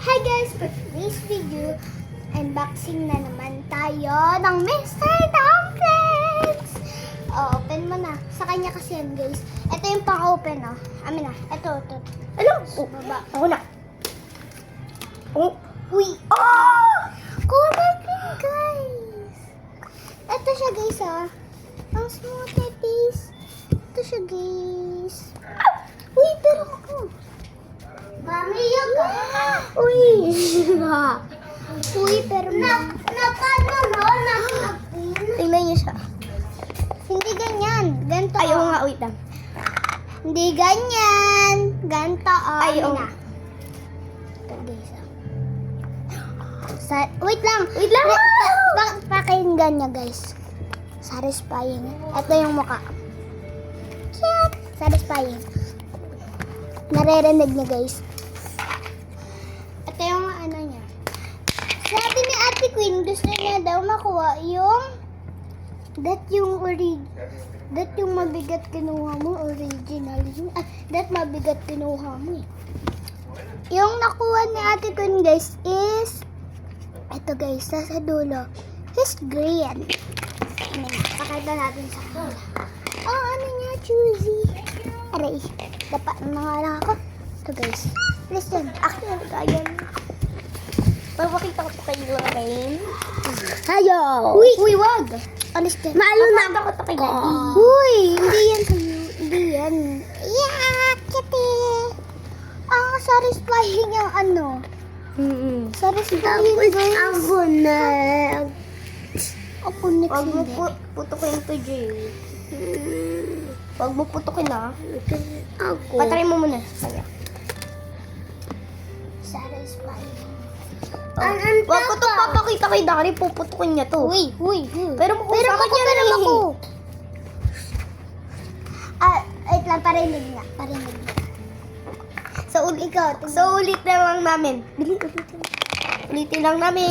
Hi guys! For today's video, unboxing na naman tayo ng Mr. Dumplings! Oh, open mo na. Sa kanya kasi yan guys. Ito yung pang-open oh. Amin na. Ito. Ano? Baba. Ako na. Oh! Uy! Oh! Color green guys! Ito siya guys ah. Ang smooth na taste. Ito siya guys. Uy, pero ako. Mami, yung Uy! Uy, pero Tingnan niyo siya. hindi ganyan. Ganito. Ayaw oh. nga, wait lang. Hindi ganyan. Ganito. Oh. Ayaw. Ayan na. Ito guys. Wait lang. Wait lang. Pakinggan niya guys. Satisfying. Ito yung mukha. Cute. Satisfying. Naririnig niya guys. Ito yung ano niya. Sabi ni Ate Queen, gusto niya daw makuha yung that yung mabigat kinuha mo, original yun. That mabigat kinuha mo eh. Yung nakuha ni Ate Queen guys is ito guys, sa dulo. It's green. Pakita natin sa dulo. Oh, ano niya, choosy. Aray, dapat na nga lang ako. Ito guys. Listen, akin ayan. Papakita ko pa kayo ngayon. Ayaw! Uy, wag! Understand? Maalala ko ito kay Daddy. Uy, hindi yan sa'yo. Hindi yan. Yeah, kitty! Ang satisfying yung ano. Satisfying guys. Ako na. Ako next Huwag mo hindi. putukin ito, Jay. Huwag mo putukin na. Ako. Patry mo muna. Kaya. Satisfying. Huwag ko ito papakita kay Daddy. Puputukin niya to. Uy. Pero Pero sa kanya na ako. eh. Wait lang, parinig na. So, ikaw. So, ulit na lang namin. Ulitin lang namin.